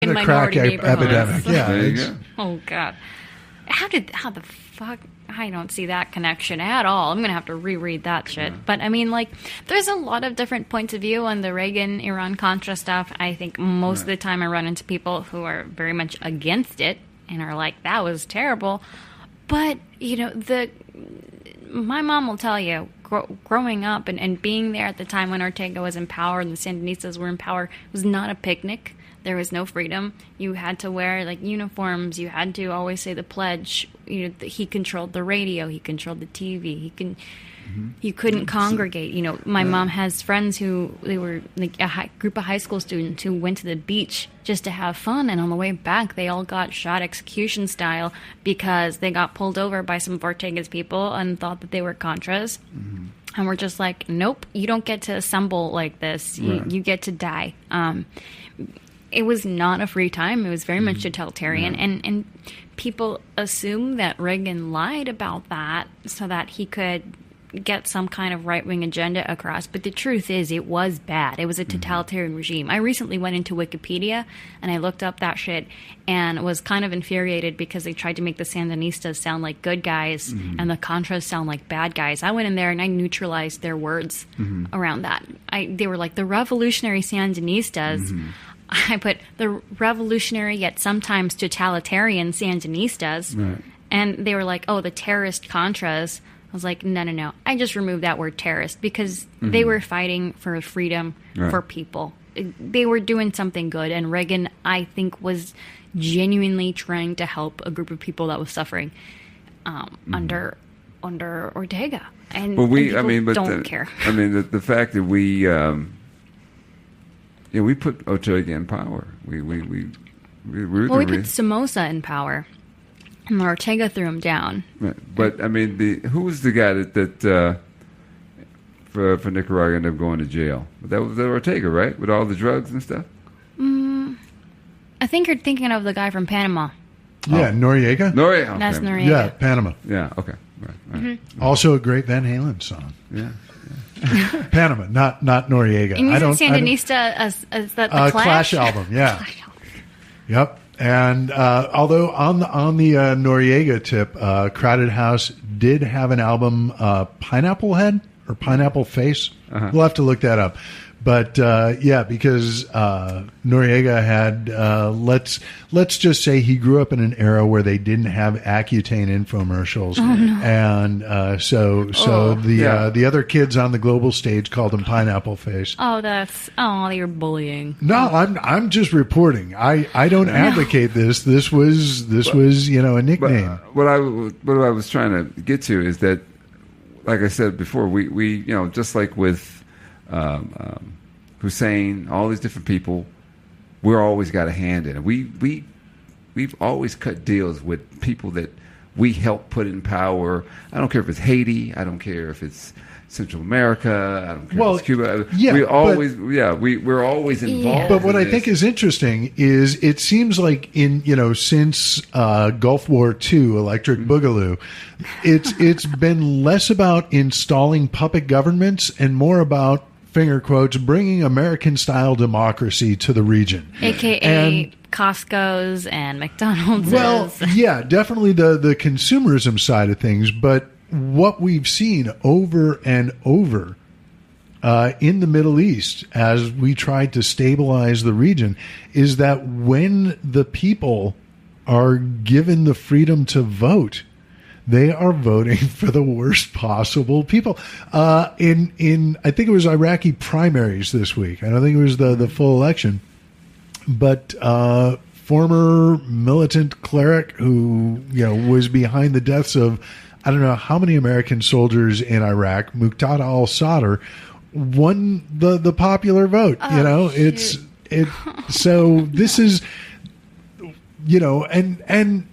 in minority neighborhoods. epidemic. Yeah. There you go. Oh God, how the fuck? I don't see that connection at all. I'm gonna have to reread that shit. Yeah. But I mean, like, there's a lot of different points of view on the Reagan Iran-Contra stuff. I think most of the time I run into people who are very much against it and are like, that was terrible. But you know, my mom will tell you, growing up and being there at the time when Ortega was in power and the Sandinistas were in power was not a picnic. There was no freedom. You had to wear like uniforms. You had to always say the pledge. You know, he controlled the radio. He controlled the TV. You couldn't congregate. You know, my mom has friends they were like a group of high school students who went to the beach just to have fun, and on the way back, they all got shot execution style because they got pulled over by some of Ortega's people and thought that they were Contras. Mm-hmm. And we're just like, nope, you don't get to assemble like this. You get to die. It was not a free time. It was very much totalitarian. And people assume that Reagan lied about that so that he could get some kind of right-wing agenda across. But the truth is, it was bad. It was a totalitarian regime. I recently went into Wikipedia and I looked up that shit and was kind of infuriated because they tried to make the Sandinistas sound like good guys and the Contras sound like bad guys. I went in there and I neutralized their words around that. They were like the revolutionary Sandinistas. I put the revolutionary yet sometimes totalitarian Sandinistas. Right. And they were like, oh, the terrorist Contras. I was like, no. I just removed that word terrorist because they were fighting for freedom for people. They were doing something good. And Reagan, I think, was genuinely trying to help a group of people that was suffering under Ortega. And, don't care. I mean, the fact that we put Ortega in power. We put Somoza in power. And Ortega threw him down. Right. But, I mean, who was the guy that for Nicaragua ended up going to jail? That was Ortega, right? With all the drugs and stuff? I think you're thinking of the guy from Panama. Yeah, Noriega? Noriega. That's Noriega. Yeah, Panama. Yeah, okay. Right. Also a great Van Halen song. Yeah. Panama, not Noriega. And isn't Sandinista as that the Clash album, yeah. Yep. And although on the Noriega tip, Crowded House did have an album, Pineapple Head or Pineapple Face. We'll have to look that up. But because Noriega had, let's just say he grew up in an era where they didn't have Accutane infomercials, and so the other kids on the global stage called him Pineapple Face. You're bullying. No, I'm just reporting. I don't advocate this. This was a nickname. What I was trying to get to is that, like I said before, we just like with Hussein, all these different people, we're always got a hand in it. We've always cut deals with people that we help put in power. I don't care if it's Haiti. I don't care if it's Central America. I don't care if it's Cuba. Yeah, we're always involved. But what I think is interesting is it seems like since Gulf War II, Electric Boogaloo, it's been less about installing puppet governments and more about, finger quotes, bringing American-style democracy to the region. AKA Costco's and McDonald's. Well, yeah, definitely the consumerism side of things. But what we've seen over and over in the Middle East as we tried to stabilize the region is that when the people are given the freedom to vote, they are voting for the worst possible people. In I think it was Iraqi primaries this week. I don't think it was the full election, but former militant cleric who was behind the deaths of I don't know how many American soldiers in Iraq, Muqtada al-Sadr, won the popular vote. So this is and.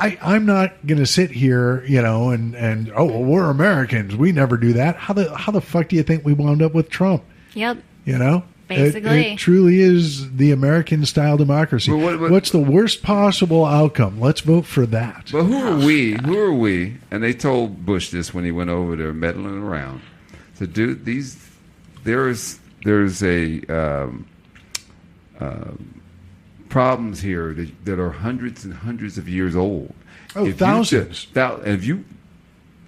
I'm not going to sit here, and we're Americans. We never do that. How the fuck do you think we wound up with Trump? Yep. Basically. It truly is the American-style democracy. What's the worst possible outcome? Let's vote for that. But who are we? Who are we? And they told Bush this when he went over there meddling around. To do these, there's a problems here that are hundreds and hundreds of years old. Oh, thousands. If you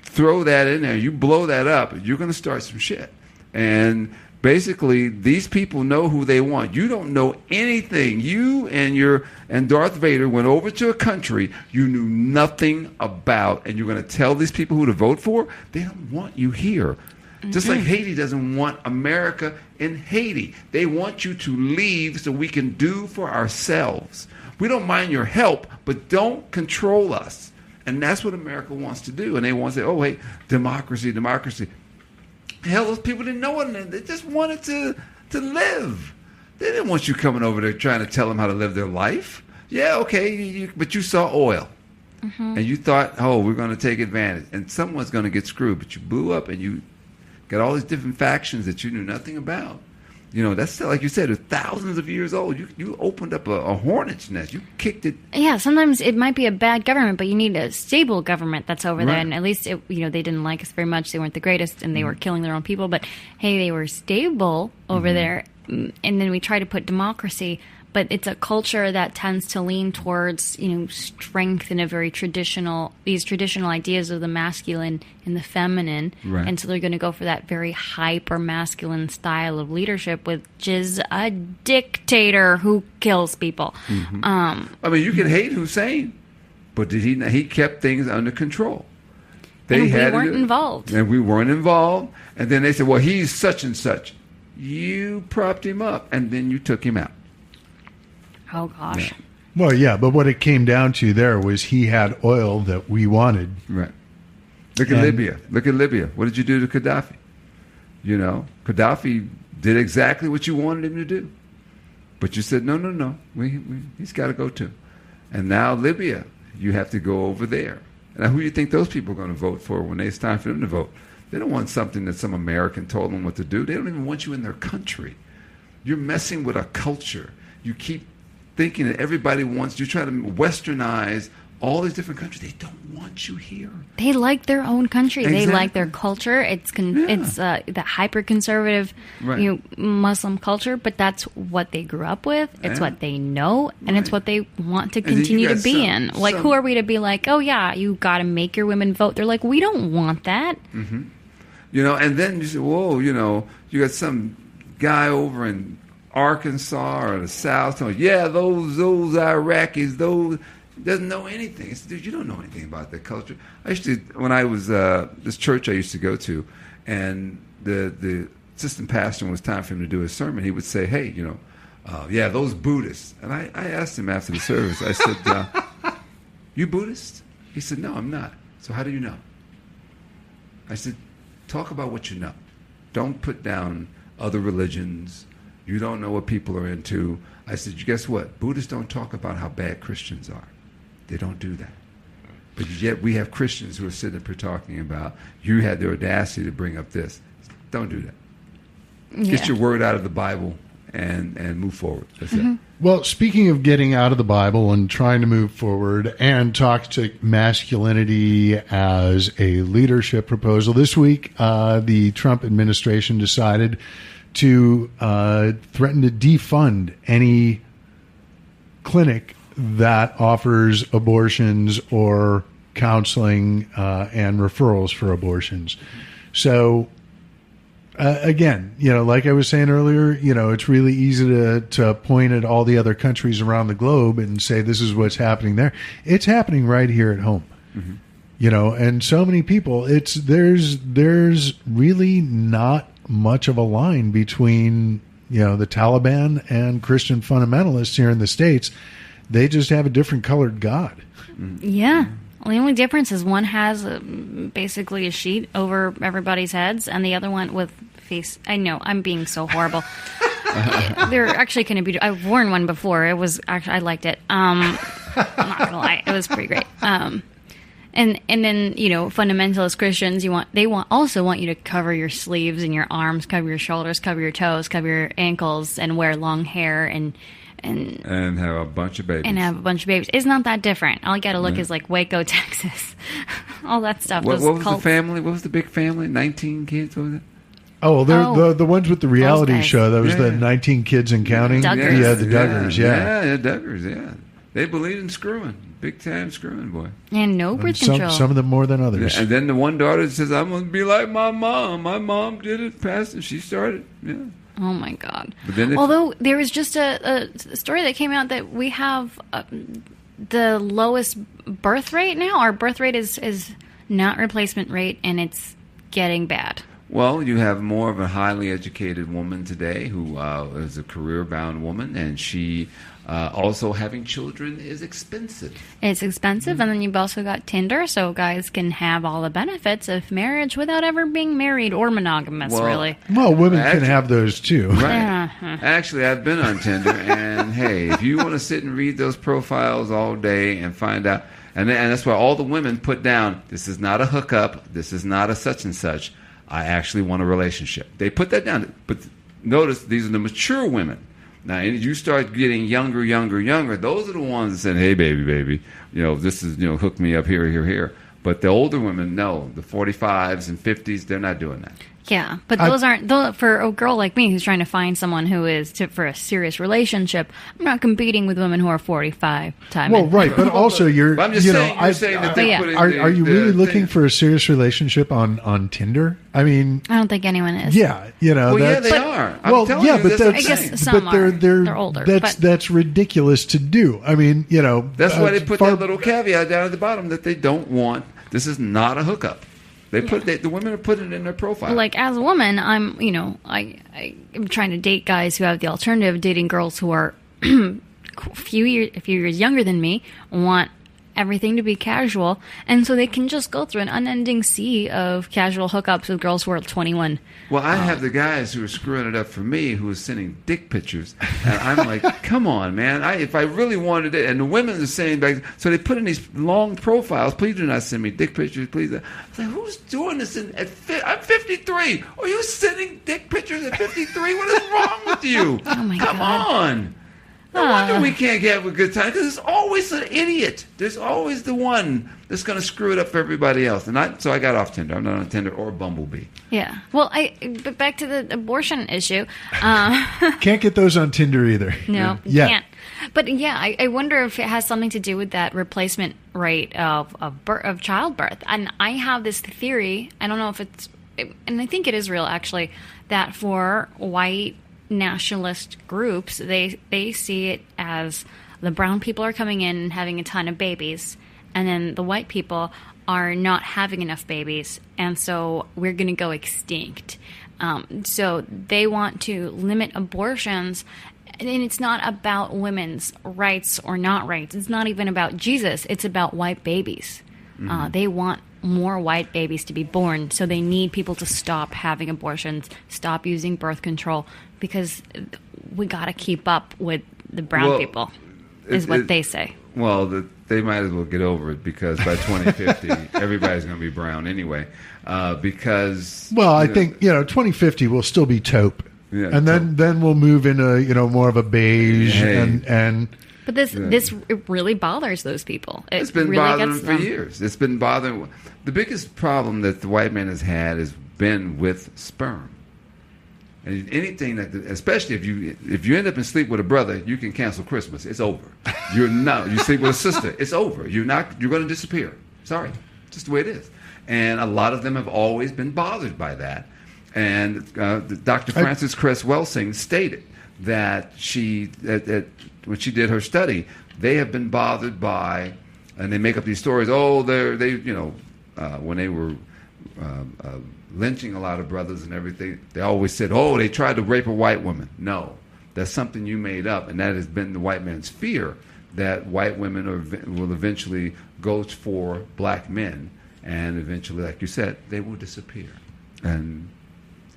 throw that in there, you blow that up, you're going to start some shit. And basically, these people know who they want. You don't know anything. You and Darth Vader went over to a country you knew nothing about, and you're going to tell these people who to vote for? They don't want you here. Just like Haiti doesn't want America in Haiti. They want you to leave so we can do for ourselves. We don't mind your help, but don't control us. And that's what America wants to do. And they want to say, oh, wait, democracy, democracy. Hell, those people didn't know it. They just wanted to live. They didn't want you coming over there trying to tell them how to live their life. Yeah, okay, but you saw oil. And you thought, oh, we're going to take advantage. And someone's going to get screwed. But you blew up and you got all these different factions that you knew nothing about. You know, that's like you said, it's thousands of years old. You opened up a hornet's nest. You kicked it. Yeah, sometimes it might be a bad government, but you need a stable government that's over there. And at least, they didn't like us very much. They weren't the greatest, and they were killing their own people. But, hey, they were stable over there. And then we try to put democracy. But it's a culture that tends to lean towards, strength in a very these traditional ideas of the masculine and the feminine. Right. And so they're going to go for that very hyper masculine style of leadership, which is a dictator who kills people. I mean, you can hate Hussein, but did he kept things under control. We weren't involved. And we weren't involved. And then they said, well, he's such and such. You propped him up, and then you took him out. Oh, gosh. Yeah. Well, yeah, but what it came down to there was he had oil that we wanted. Right. Look at Libya. Look at Libya. What did you do to Gaddafi? Gaddafi did exactly what you wanted him to do. But you said, no. He's got to go too. And now Libya, you have to go over there. Now, who do you think those people are going to vote for when it's time for them to vote? They don't want something that some American told them what to do. They don't even want you in their country. You're messing with a culture. You keep thinking that everybody wants, you try to westernize all these different countries. They don't want you here. They like their own country. Exactly. They like their culture. It's the hyper-conservative Muslim culture, but that's what they grew up with. It's what they know, and it's what they want to continue to be in. Like, who are we to be like, oh, yeah, you got to make your women vote? They're like, we don't want that. And then you say, whoa, you got some guy over in Arkansas or the South. Those Iraqis, those doesn't know anything. I said, dude, you don't know anything about that culture. I used to, when I was this church I used to go to, and the assistant pastor, when it was time for him to do his sermon, he would say, hey, those Buddhists. And I asked him after the service, I said, you Buddhist? He said, no, I'm not. So how do you know? I said, talk about what you know. Don't put down other religions. You don't know what people are into. I said, guess what? Buddhists don't talk about how bad Christians are. They don't do that. But yet we have Christians who are sitting up here talking about, you had the audacity to bring up this. Don't do that. Yeah. Get your word out of the Bible and move forward. That's it. Well, speaking of getting out of the Bible and trying to move forward and toxic masculinity as a leadership proposal, this week the Trump administration decided to threaten to defund any clinic that offers abortions or counseling and referrals for abortions. So, again, like I was saying earlier, it's really easy to point at all the other countries around the globe and say this is what's happening there. It's happening right here at home. And so many people, there's really not much of a line between the Taliban and Christian fundamentalists here in the States. They just have a different colored God. Yeah. Well, the only difference is one has basically a sheet over everybody's heads, and the other one with face. I know I'm being so horrible. They're actually kind of beautiful. I've worn one before. It was actually, I liked it. I'm not gonna lie, it was pretty great. And then fundamentalist Christians, they also want you to cover your sleeves and your arms, cover your shoulders, cover your toes, cover your ankles, and wear long hair and have a bunch of babies. It's not that different. All you got to look is like Waco, Texas, all that stuff. What was the family? What was the big family? 19 kids. What was it? Oh, they're the ones with the reality guys. show. That was the Yeah. 19 Kids and Counting. Duggars. Yeah, the Duggars. Yeah. Yeah, Duggars, yeah. They believe in screwing. Big time screwing, boy. And no birth control. Some of them more than others. And then the one daughter says, I'm going to be like my mom. My mom did it, passed it. She started. Yeah. Oh my God! But then although there was just a story that came out that we have the lowest birth rate now. Our birth rate is not replacement rate, and it's getting bad. Well, you have more of a highly educated woman today who is a career-bound woman, and she also having children is expensive. It's expensive, and then you've also got Tinder, so guys can have all the benefits of marriage without ever being married or monogamous, really. Well, women can have those too. Right. Actually, I've been on Tinder, and hey, if you want to sit and read those profiles all day and find out, and that's why all the women put down, this is not a hookup, this is not a such and such, I actually want a relationship. They put that down. But notice, these are the mature women. Now, and you start getting younger, those are the ones that said, hey, baby, this is, hook me up here. But the older women, no, the 45s and 50s, they're not doing that. Yeah, but those aren't for a girl like me who's trying to find someone who is for a serious relationship. I'm not competing with women who are 45. Well, right, but also you're I'm just saying, you're saying that they're putting are you really looking for a serious relationship on Tinder? I mean, I don't think anyone is. Yeah, Well, yeah, they are. Well, yeah, but I guess some are. They're older. That's ridiculous to do. I mean, that's why they put that little caveat down at the bottom that they don't want. This is not a hookup. The women are putting it in their profile. Like, as a woman, I'm trying to date guys who have the alternative of dating girls who are a few years younger than me, want everything to be casual, and so they can just go through an unending sea of casual hookups with girls who are 21. Well, I have the guys who are screwing it up for me who are sending dick pictures, and I'm like, come on, man. If I really wanted it, and the women are saying back, so they put in these long profiles, please do not send me dick pictures, please. I was like, who's doing this? I'm 53. Are you sending dick pictures at 53? What is wrong with you? Oh my Come on. No wonder we can't have a good time, because there's always an idiot. There's always the one that's going to screw it up for everybody else. So I got off Tinder. I'm not on Tinder or Bumblebee. Yeah. Well, but back to the abortion issue. Can't get those on Tinder either. No, you can't. But yeah, I wonder if it has something to do with that replacement rate of childbirth. And I have this theory. I don't know if and I think it is real actually, that for white nationalist groups, they see it as the brown people are coming in and having a ton of babies, and then the white people are not having enough babies, and so we're going to go extinct. So they want to limit abortions, and it's not about women's rights or not rights. It's not even about Jesus. It's about white babies. They want more white babies to be born, so they need people to stop having abortions, stop using birth control, because we got to keep up with the brown people, is what they say. Well, they might as well get over it, because by 2050, everybody's going to be brown anyway. Because I think 2050 will still be taupe, and then we'll move into more of a beige and. But this it really bothers those people. It's been really bothering gets them for years. It's been bothering. The biggest problem that the white man has had has been with sperm. And anything that, especially if you end up in sleep with a brother, you can cancel Christmas. It's over. You sleep with a sister. It's over. You're going to disappear. Sorry, just the way it is. And a lot of them have always been bothered by that. And Dr. Frances Cress Welsing stated that when she did her study, they have been bothered by, and they make up these stories. Oh, when they were lynching a lot of brothers and everything, they always said, oh, they tried to rape a white woman. No, that's something you made up, and that has been the white man's fear, that white women will eventually go for black men, and eventually, like you said, they will disappear. And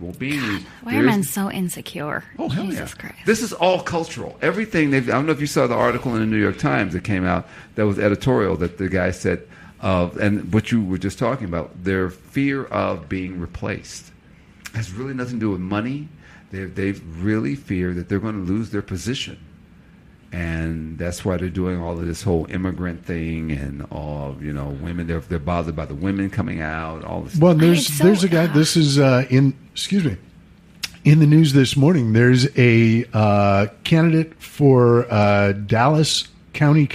why are men so insecure? Oh, hell Jesus yeah. Christ. This is all cultural. Everything I don't know if you saw the article in the New York Times that came out that was editorial, that the guy said, and what you were just talking about, their fear of being replaced has really nothing to do with money. They really fear that they're going to lose their position. And that's why they're doing all of this whole immigrant thing, and all women. They're bothered by the women coming out. All this. Well, there's a guy. This is in. Excuse me. In the news this morning, there's a candidate for Dallas County